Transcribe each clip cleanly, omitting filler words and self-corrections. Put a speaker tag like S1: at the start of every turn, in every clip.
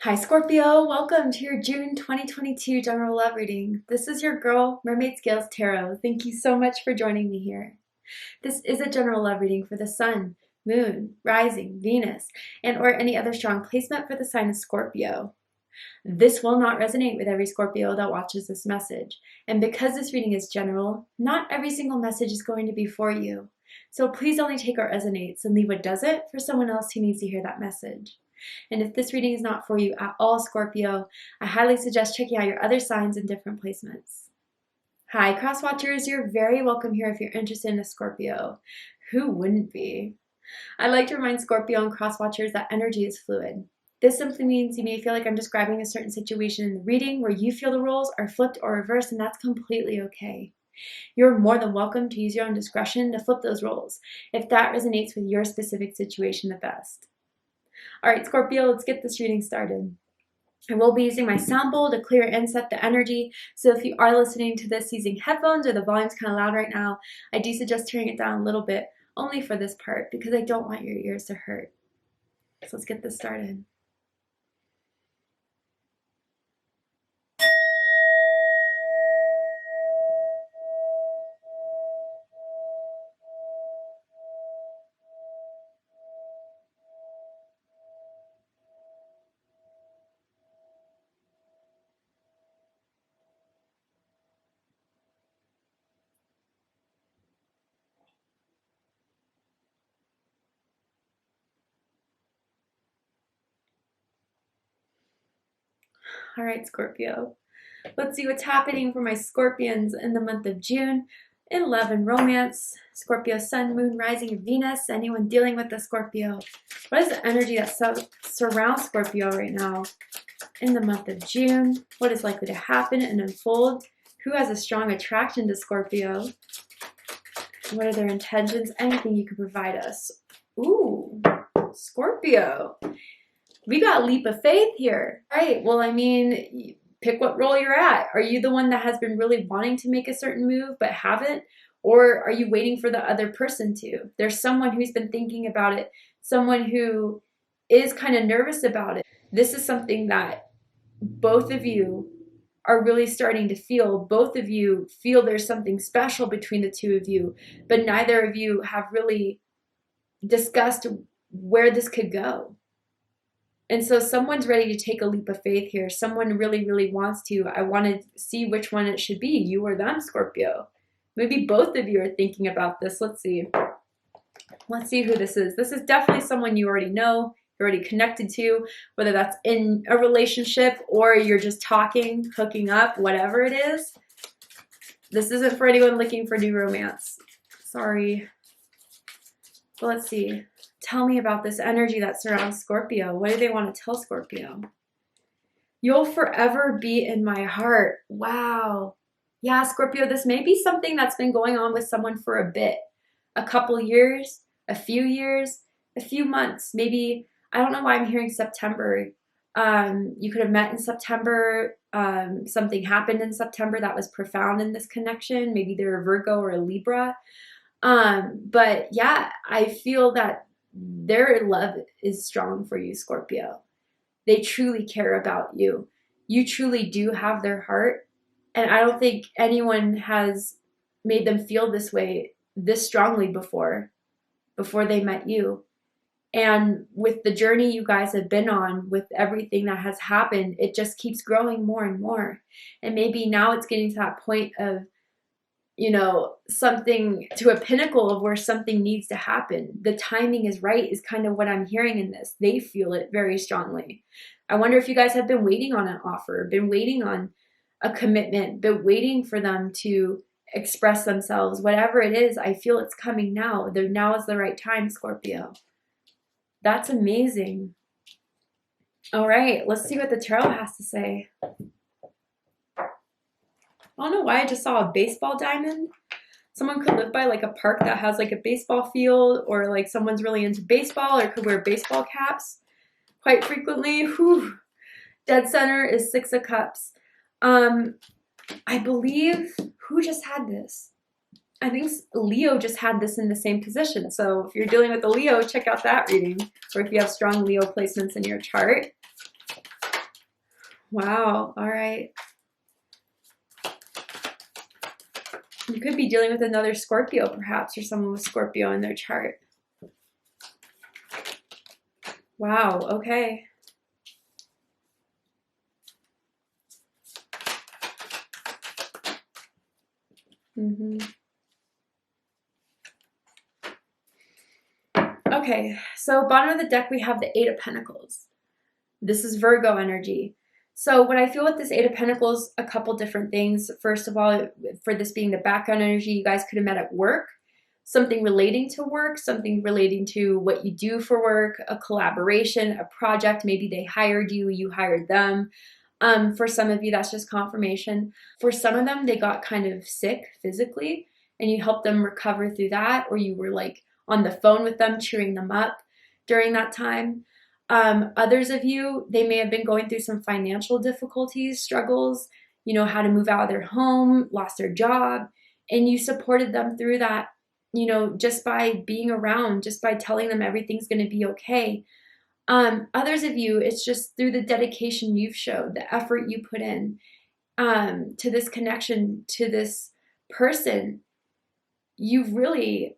S1: Hi Scorpio, welcome to your June 2022 general love reading. This is your girl, Mermaid Scales Tarot. Thank you so much for joining me here. This is a general love reading for the Sun, Moon, Rising, Venus, and or any other strong placement for the sign of Scorpio. This will not resonate with every Scorpio that watches this message. And because this reading is general, not every single message is going to be for you. So please only take what resonates and leave what doesn't for someone else who needs to hear that message. And if this reading is not for you at all, Scorpio, I highly suggest checking out your other signs in different placements. Hi, cross watchers, you're very welcome here if you're interested in a Scorpio. Who wouldn't be? I like to remind Scorpio and cross watchers that energy is fluid. This simply means you may feel like I'm describing a certain situation in the reading where you feel the roles are flipped or reversed, and that's completely okay. You're more than welcome to use your own discretion to flip those roles if that resonates with your specific situation the best. All right, Scorpio, let's get this reading started. I will be using my sound bowl to clear and set the energy. So if you are listening to this using headphones or the volume's kind of loud right now, I do suggest turning it down a little bit, only for this part, because I don't want your ears to hurt. So let's get this started. All right, Scorpio. Let's see what's happening for my Scorpions in the month of June. In love and romance, Scorpio, Sun, Moon, Rising, and Venus. Anyone dealing with the Scorpio? What is the energy that surrounds Scorpio right now in the month of June? What is likely to happen and unfold? Who has a strong attraction to Scorpio? What are their intentions? Anything you can provide us. Ooh, Scorpio. We got leap of faith here. All right, well, I mean, pick what role you're at. Are you the one that has been really wanting to make a certain move but haven't? Or are you waiting for the other person to? There's someone who's been thinking about it, someone who is kind of nervous about it. This is something that both of you are really starting to feel. Both of you feel there's something special between the two of you, but neither of you have really discussed where this could go. And so someone's ready to take a leap of faith here. Someone really, really wants to. I want to see which one it should be, you or them, Scorpio. Maybe both of you are thinking about this. Let's see. Let's see who this is. This is definitely someone you already know, you're already connected to, whether that's in a relationship or you're just talking, hooking up, whatever it is. This isn't for anyone looking for new romance. Sorry. But let's see. Tell me about this energy that surrounds Scorpio. What do they want to tell Scorpio? You'll forever be in my heart. Wow. Yeah, Scorpio, this may be something that's been going on with someone for a bit. A couple years, a few months, maybe. I don't know why I'm hearing September. You could have met in September. Something happened in September that was profound in this connection. Maybe they're a Virgo or a Libra. But yeah, I feel that their love is strong for you, Scorpio. They truly care about you. You truly do have their heart. And I don't think anyone has made them feel this way, this strongly before they met you. And with the journey you guys have been on, with everything that has happened, it just keeps growing more and more. And maybe now it's getting to that point of, you know, something to a pinnacle of where something needs to happen. The timing is right is kind of what I'm hearing in this. They feel it very strongly. I wonder if you guys have been waiting on an offer, been waiting on a commitment, been waiting for them to express themselves. Whatever it is, I feel it's coming now. Now is the right time, Scorpio. That's amazing. All right, let's see what the tarot has to say. I don't know why I just saw a baseball diamond. Someone could live by like a park that has like a baseball field, or like someone's really into baseball or could wear baseball caps quite frequently. Whew. Dead center is 6 of Cups. I believe, who just had this? I think Leo just had this in the same position. So if you're dealing with a Leo, check out that reading. Or if you have strong Leo placements in your chart. Wow. All right. You could be dealing with another Scorpio, perhaps, or someone with Scorpio in their chart. Wow. Okay. Okay. So bottom of the deck, we have the Eight of Pentacles. This is Virgo energy. So what I feel with this Eight of Pentacles, a couple different things. First of all, for this being the background energy, you guys could have met at work. Something relating to work, something relating to what you do for work, a collaboration, a project. Maybe they hired you, you hired them. For some of you, that's just confirmation. For some of them, they got kind of sick physically and you helped them recover through that, or you were like on the phone with them, cheering them up during that time. Others of you, they may have been going through some financial difficulties, struggles, you know, how to move out of their home, lost their job, and you supported them through that, you know, just by being around, just by telling them everything's going to be okay. Others of you, it's just through the dedication you've showed, the effort you put in to this connection, to this person. You've really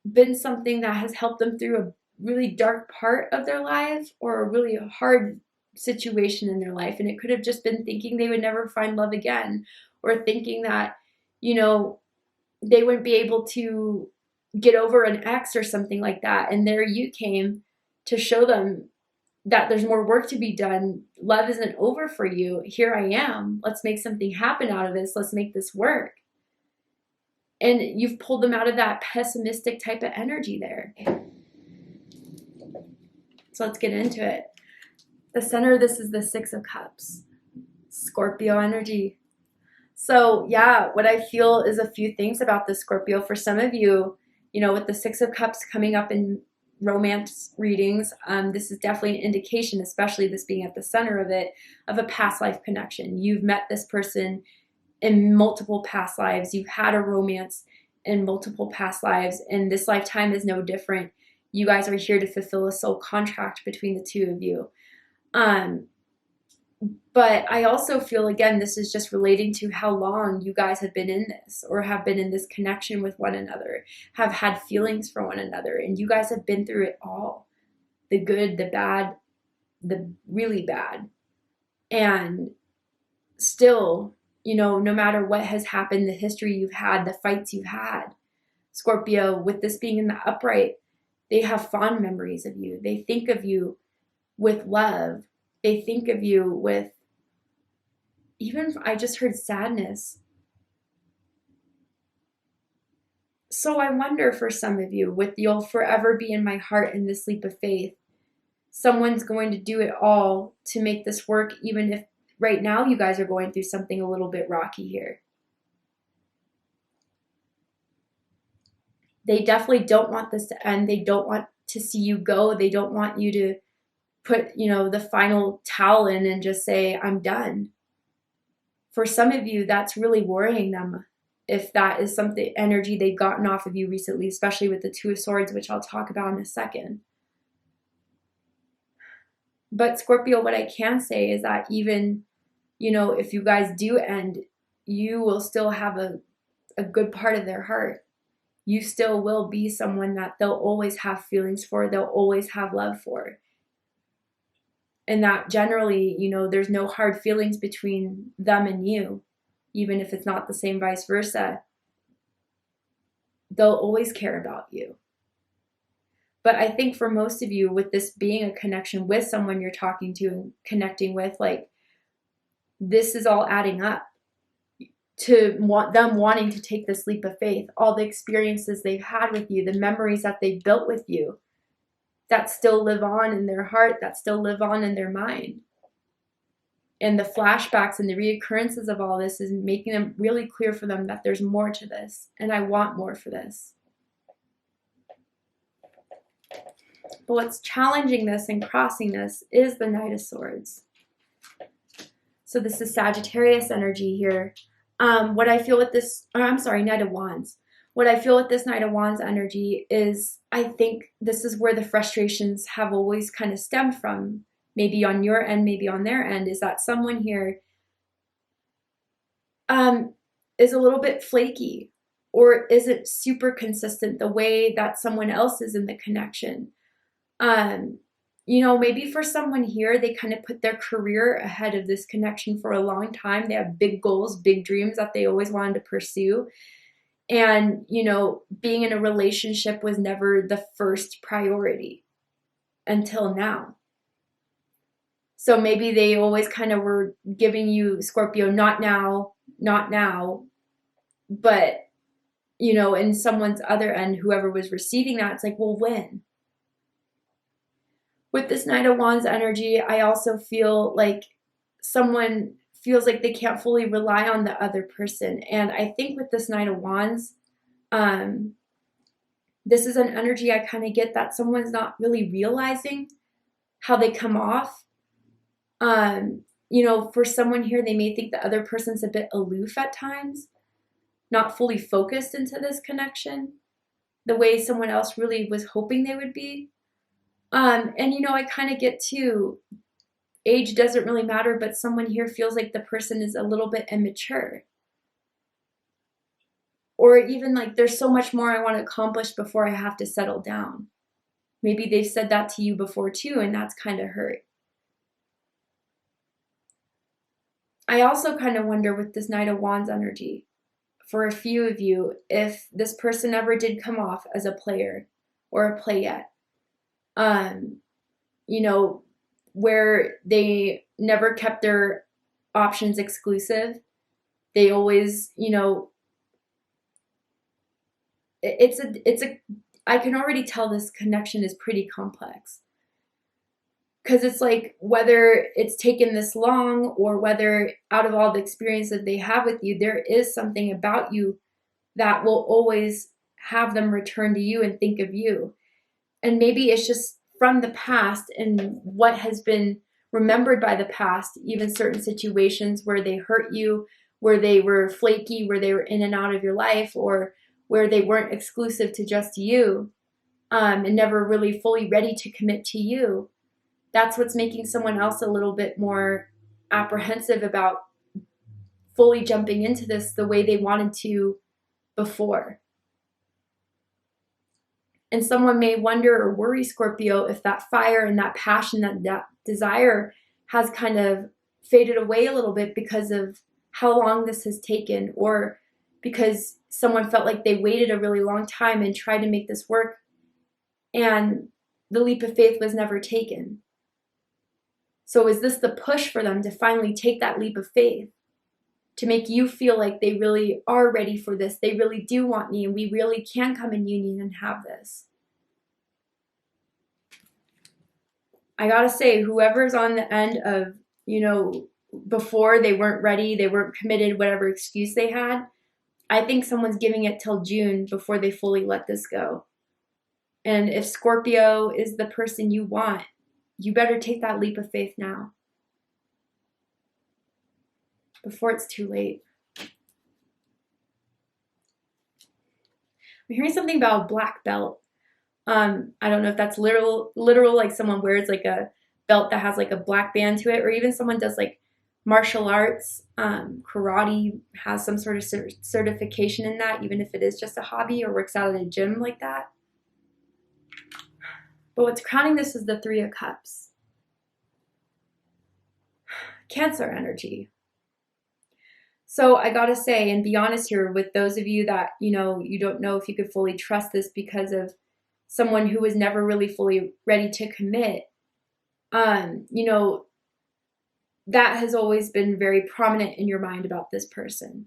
S1: been something that has helped them through a really dark part of their life or a really hard situation in their life. And it could have just been thinking they would never find love again, or thinking that, you know, they wouldn't be able to get over an ex or something like that. And there you came to show them that there's more work to be done. Love isn't over for you. Here I am. Let's make something happen out of this. Let's make this work. And you've pulled them out of that pessimistic type of energy there. So let's get into it. The center of this is the Six of Cups, Scorpio energy. So yeah, what I feel is a few things about the Scorpio. For some of you, you know, with the Six of Cups coming up in romance readings, this is definitely an indication, especially this being at the center of it, of a past life connection. You've met this person in multiple past lives. You've had a romance in multiple past lives, and this lifetime is no different. You guys are here to fulfill a soul contract between the two of you. But I also feel, again, this is just relating to how long you guys have been in this, or have been in this connection with one another, have had feelings for one another, and you guys have been through it all. The good, the bad, the really bad. And still, you know, no matter what has happened, the history you've had, the fights you've had, Scorpio, with this being in the upright, they have fond memories of you. They think of you with love. They think of you with, even, I just heard sadness. So I wonder, for some of you, with "you'll forever be in my heart" in this leap of faith, someone's going to do it all to make this work, even if right now you guys are going through something a little bit rocky here. They definitely don't want this to end. They don't want to see you go. They don't want you to put, you know, the final towel in and just say, I'm done. For some of you, that's really worrying them. If that is something, energy they've gotten off of you recently, especially with the Two of Swords, which I'll talk about in a second. But Scorpio, what I can say is that even, you know, if you guys do end, you will still have a good part of their heart. You still will be someone that they'll always have feelings for, they'll always have love for. And that generally, you know, there's no hard feelings between them and you, even if it's not the same, vice versa. They'll always care about you. But I think for most of you, with this being a connection with someone you're talking to and connecting with, like, this is all adding up to them wanting to take this leap of faith. All the experiences they've had with you, the memories that they've built with you, that still live on in their heart, that still live on in their mind. And the flashbacks and the reoccurrences of all this is making them really clear for them that there's more to this, and I want more for this. But what's challenging this and crossing this is the Knight of Swords. So this is Sagittarius energy here. What I feel with this, Knight of Wands. What I feel with this Knight of Wands energy is, I think this is where the frustrations have always kind of stemmed from. maybe on your end, maybe on their end, is that someone here is a little bit flaky or isn't super consistent the way that someone else is in the connection. You know, maybe for someone here, they kind of put their career ahead of this connection for a long time. They have big goals, big dreams that they always wanted to pursue. And, you know, being in a relationship was never the first priority until now. So maybe they always kind of were giving you, Scorpio, not now, not now. But, you know, in someone's other end, whoever was receiving that, it's like, well, when? With this Knight of Wands energy, I also feel like someone feels like they can't fully rely on the other person. And I think with this Knight of Wands, this is an energy I kind of get that someone's not really realizing how they come off. You know, for someone here, they may think the other person's a bit aloof at times, not fully focused into this connection the way someone else really was hoping they would be. And, you know, I kind of get to age doesn't really matter, but someone here feels like the person is a little bit immature. Or even like there's so much more I want to accomplish before I have to settle down. Maybe they've said that to you before too, and that's kind of hurt. I also kind of wonder with this Knight of Wands energy, for a few of you, if this person ever did come off as a player or a playette. You know, where they never kept their options exclusive. They always, you know, I can already tell this connection is pretty complex. Because it's like whether it's taken this long or whether out of all the experience that they have with you, there is something about you that will always have them return to you and think of you. And maybe it's just from the past and what has been remembered by the past, even certain situations where they hurt you, where they were flaky, where they were in and out of your life, or where they weren't exclusive to just you, and never really fully ready to commit to you. That's what's making someone else a little bit more apprehensive about fully jumping into this the way they wanted to before. And someone may wonder or worry, Scorpio, if that fire and that passion, that desire has kind of faded away a little bit because of how long this has taken, or because someone felt like they waited a really long time and tried to make this work and the leap of faith was never taken. So is this the push for them to finally take that leap of faith, to make you feel like they really are ready for this, they really do want me, and we really can come in union and have this? I gotta say, whoever's on the end of, you know, before they weren't ready, they weren't committed, whatever excuse they had, I think someone's giving it till June before they fully let this go. And if Scorpio is the person you want, you better take that leap of faith now, before it's too late. I'm hearing something about a black belt. I don't know if that's literal, like someone wears like a belt that has like a black band to it, or even someone does like martial arts, karate, has some sort of certification in that, even if it is just a hobby or works out at a gym like that. But what's crowning this is the Three of Cups. Cancer energy. So I gotta say, and be honest here, with those of you that, you know, you don't know if you could fully trust this because of someone who was never really fully ready to commit, you know, that has always been very prominent in your mind about this person.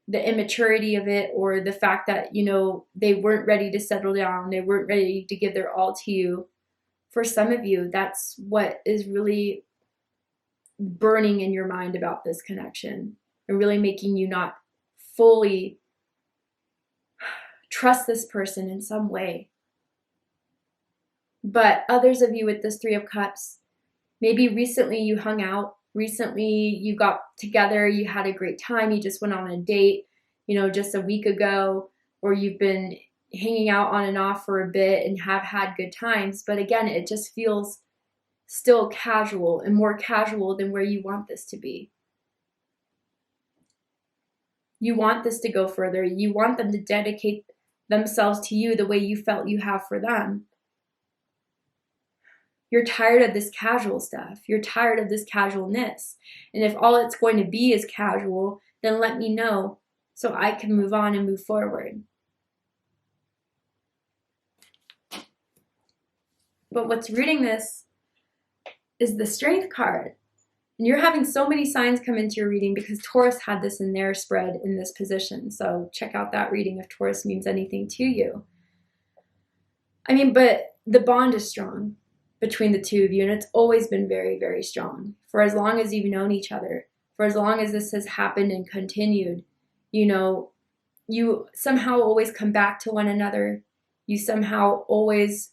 S1: The immaturity of it, or the fact that, you know, they weren't ready to settle down, they weren't ready to give their all to you. For some of you, that's what is really burning in your mind about this connection, and really making you not fully trust this person in some way. But others of you with this Three of Cups, maybe recently you hung out, recently you got together, you had a great time, you just went on a date, you know, just a week ago, or you've been hanging out on and off for a bit and have had good times. But again, it just feels still casual and more casual than where you want this to be. You want this to go further. You want them to dedicate themselves to you the way you felt you have for them. You're tired of this casual stuff. You're tired of this casualness. And if all it's going to be is casual, then let me know so I can move on and move forward. But what's rooting this is the Strength card. And you're having so many signs come into your reading because Taurus had this in their spread in this position. So check out that reading if Taurus means anything to you. I mean, but the bond is strong between the two of you, and it's always been very, very strong. For as long as you've known each other, for as long as this has happened and continued, you know, you somehow always come back to one another. You somehow always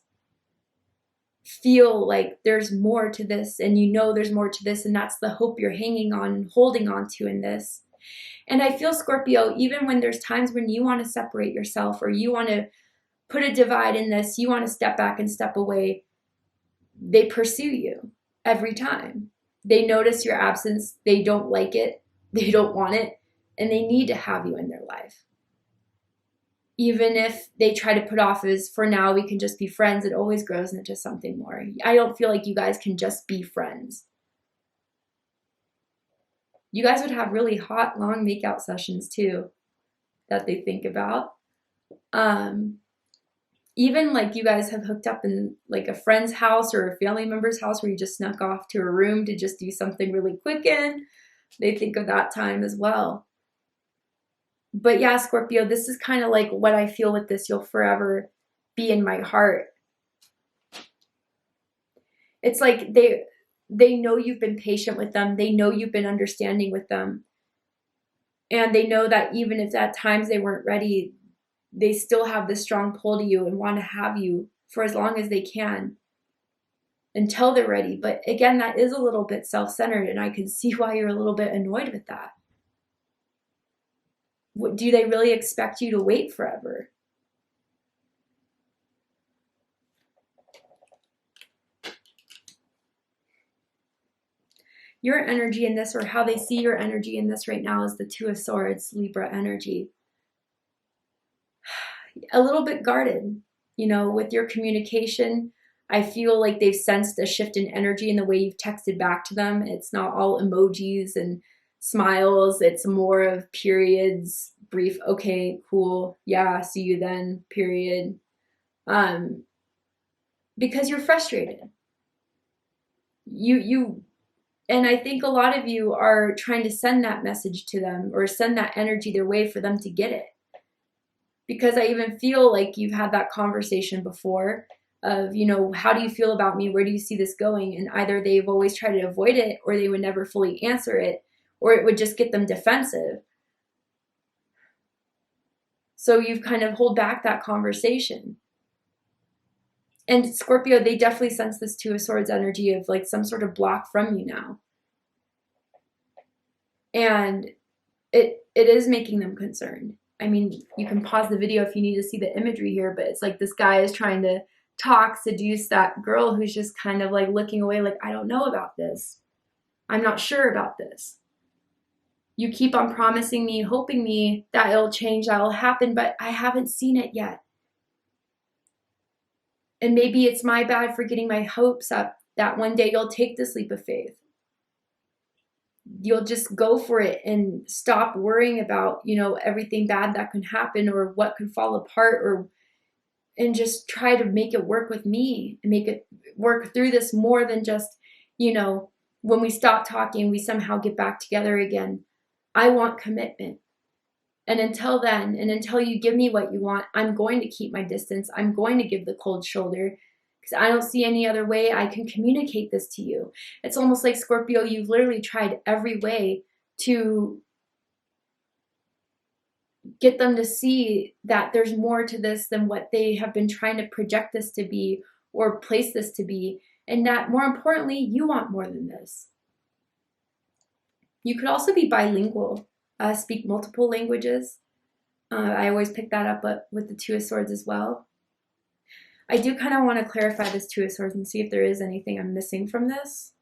S1: feel like there's more to this, and you know there's more to this, and that's the hope you're hanging on and holding on to in this. And I feel, Scorpio, even when there's times when you want to separate yourself or you want to put a divide in this, you want to step back and step away, they pursue you every time. They notice your absence, they don't like it, they don't want it, and they need to have you in their life. Even if they try to put off as, for now, we can just be friends, it always grows into something more. I don't feel like you guys can just be friends. You guys would have really hot, long makeout sessions too that they think about. Even like you guys have hooked up in like a friend's house or a family member's house where you just snuck off to a room to just do something really quick in. They think of that time as well. But yeah, Scorpio, this is kind of like what I feel with this. You'll forever be in my heart. It's like they know you've been patient with them. They know you've been understanding with them. And they know that even if at times they weren't ready, they still have this strong pull to you and want to have you for as long as they can until they're ready. But again, that is a little bit self-centered, and I can see why you're a little bit annoyed with that. Do they really expect you to wait forever? Your energy in this, or how they see your energy in this right now, is the Two of Swords, Libra energy. A little bit guarded, you know, with your communication. I feel like they've sensed a shift in energy in the way you've texted back to them. It's not all emojis and smiles. It's more of periods, brief, okay, cool, yeah, see you then, period. Because you're frustrated. And I think a lot of you are trying to send that message to them or send that energy their way for them to get it. Because I even feel like you've had that conversation before of, you know, how do you feel about me? Where do you see this going? And either they've always tried to avoid it, or they would never fully answer it, or it would just get them defensive. So you've kind of hold back that conversation. And Scorpio, they definitely sense this Two of Swords energy of like some sort of block from you now. And it is making them concerned. I mean, you can pause the video if you need to see the imagery here, but it's like this guy is trying to talk, seduce that girl who's just kind of like looking away like, I don't know about this. I'm not sure about this. You keep on promising me, hoping me that it'll change, that'll happen, but I haven't seen it yet. And maybe it's my bad for getting my hopes up that one day you'll take this leap of faith. You'll just go for it and stop worrying about, you know, everything bad that can happen or what could fall apart, and just try to make it work with me and make it work through this more than just, you know, when we stop talking, we somehow get back together again. I want commitment. And until then, and until you give me what you want, I'm going to keep my distance. I'm going to give the cold shoulder because I don't see any other way I can communicate this to you. It's almost like, Scorpio, you've literally tried every way to get them to see that there's more to this than what they have been trying to project this to be or place this to be. And that, more importantly, you want more than this. You could also be bilingual, speak multiple languages. I always pick that up with the Two of Swords as well. I do kind of want to clarify this Two of Swords and see if there is anything I'm missing from this.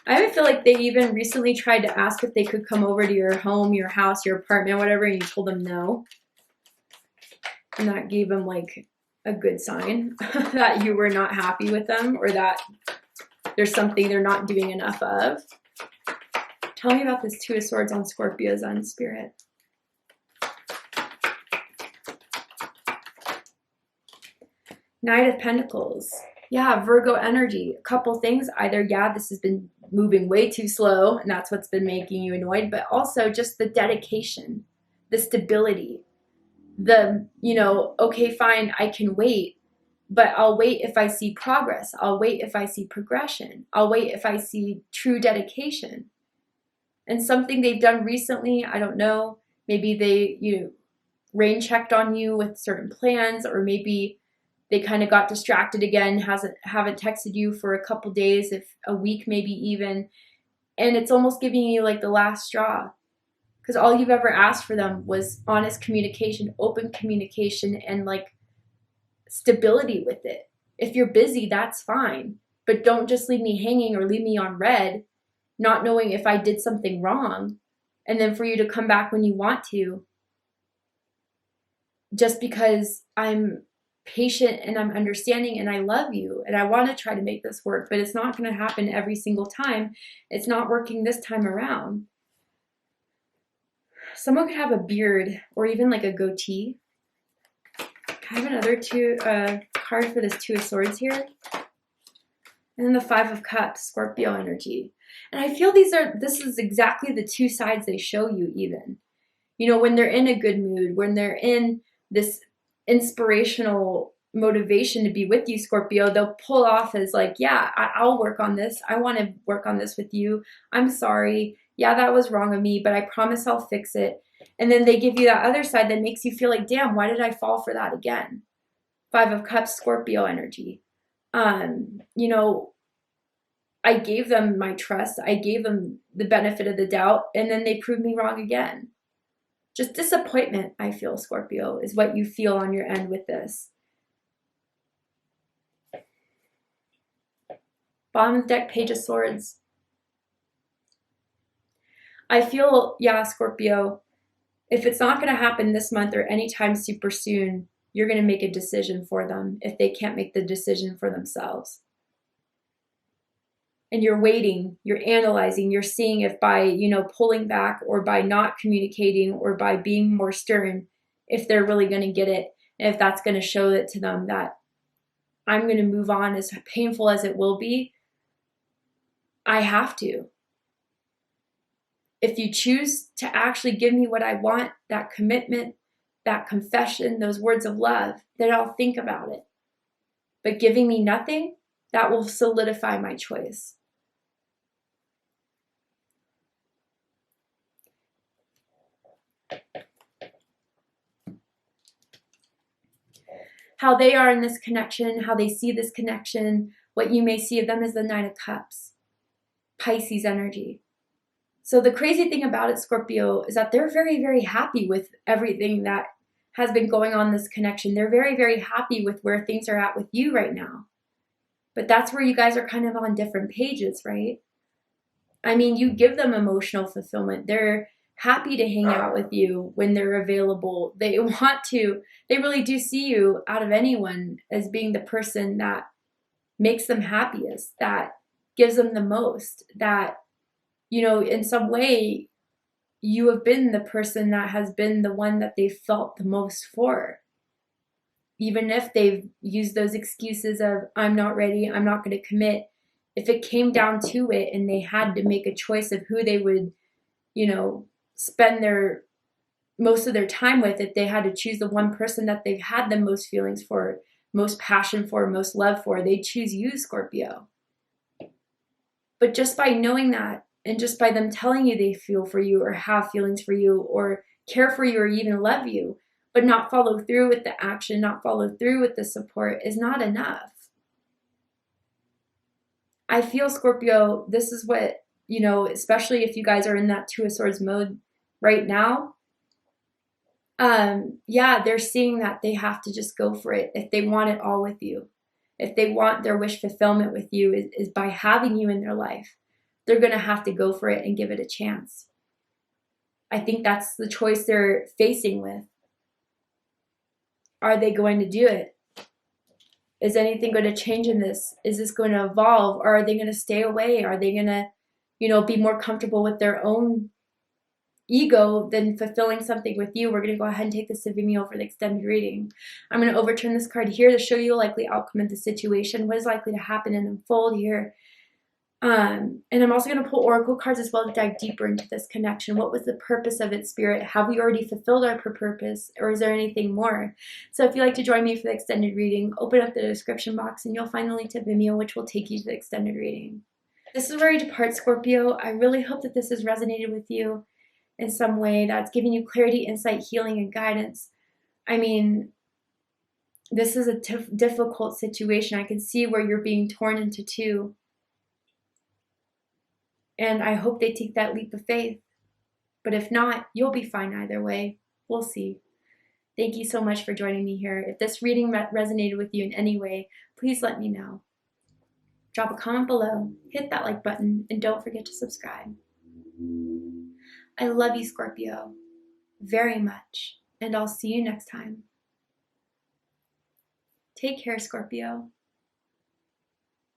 S1: I would feel like they even recently tried to ask if they could come over to your home, your house, your apartment, whatever, and you told them no. And that gave them like a good sign that you were not happy with them, or that there's something they're not doing enough of. Tell me about this Two of Swords on Scorpio's on Spirit. Knight of Pentacles. Yeah, Virgo energy. A couple things. Either, yeah, this has been moving way too slow, and that's what's been making you annoyed, but also just the dedication, the stability, the, you know, okay, fine, I can wait, but I'll wait if I see progress. I'll wait if I see progression. I'll wait if I see true dedication. And something they've done recently, I don't know, maybe they, you know, rain checked on you with certain plans, or maybe they kind of got distracted again, haven't texted you for a couple days, if a week maybe even, and it's almost giving you like the last straw, because all you've ever asked for them was honest communication, open communication, and like stability with it. If you're busy, that's fine, but don't just leave me hanging or leave me on red, not knowing if I did something wrong, and then for you to come back when you want to, just because I'm patient and I'm understanding and I love you and I want to try to make this work, but it's not going to happen every single time. It's not working this time around. Someone could have a beard or even like a goatee. I have another card for this Two of Swords here. And then the Five of Cups, Scorpio energy. And I feel this is exactly the two sides they show you even. You know, when they're in a good mood, when they're in this inspirational motivation to be with you, Scorpio, they'll pull off as like, yeah, I'll work on this. I want to work on this with you. I'm sorry. Yeah, that was wrong of me, but I promise I'll fix it. And then they give you that other side that makes you feel like, damn, why did I fall for that again? Five of Cups, Scorpio energy. You know, I gave them my trust. I gave them the benefit of the doubt, and then they proved me wrong again. Just disappointment, I feel, Scorpio, is what you feel on your end with this. Bottom of the deck, Page of Swords. I feel, yeah, Scorpio, if it's not going to happen this month or anytime super soon, you're going to make a decision for them if they can't make the decision for themselves. And you're waiting, you're analyzing, you're seeing if by, you know, pulling back or by not communicating or by being more stern, if they're really going to get it, and if that's going to show it to them that I'm going to move on, as painful as it will be. I have to. If you choose to actually give me what I want, that commitment, that confession, those words of love, then I'll think about it. But giving me nothing, that will solidify my choice. How they are in this connection, how they see this connection, what you may see of them is the Nine of Cups, Pisces energy. So the crazy thing about it, Scorpio, is that they're very, very happy with everything that has been going on in this connection. They're very, very happy with where things are at with you right now. But that's where you guys are kind of on different pages, right? I mean, you give them emotional fulfillment. They're happy to hang out with you when they're available. They want to, they really do see you out of anyone as being the person that makes them happiest, that gives them the most, that, you know, in some way, you have been the person that has been the one that they felt the most for. Even if they've used those excuses of, I'm not ready, I'm not going to commit. If it came down to it and they had to make a choice of who they would, you know, spend their most of their time with, if they had to choose the one person that they've had the most feelings for, most passion for, most love for, they choose you, Scorpio. But just by knowing that, and just by them telling you they feel for you or have feelings for you or care for you or even love you, but not follow through with the action, not follow through with the support, is not enough. I feel, Scorpio, this is what you know, especially if you guys are in that Two of Swords mode right now, yeah, they're seeing that they have to just go for it if they want it all with you. If they want their wish fulfillment with you is by having you in their life. They're going to have to go for it and give it a chance. I think that's the choice they're facing with. Are they going to do it? Is anything going to change in this? Is this going to evolve? Or are they going to stay away? Are they going to, you know, be more comfortable with their own ego than fulfilling something with you? We're going to go ahead and take this to Vimeo for the extended reading. I'm going to overturn this card here to show you a likely outcome of the situation, what is likely to happen and unfold here. And I'm also going to pull oracle cards as well to dive deeper into this connection. What was the purpose of it, Spirit? Have we already fulfilled our purpose, or is there anything more? So if you'd like to join me for the extended reading, open up the description box and you'll find the link to Vimeo, which will take you to the extended reading. This is where you depart, Scorpio. I really hope that this has resonated with you in some way, that's giving you clarity, insight, healing, and guidance. I mean, this is a difficult situation. I can see where you're being torn into two. And I hope they take that leap of faith. But if not, you'll be fine either way. We'll see. Thank you so much for joining me here. If this reading resonated with you in any way, please let me know. Drop a comment below, hit that like button, and don't forget to subscribe. I love you, Scorpio, very much, and I'll see you next time. Take care, Scorpio.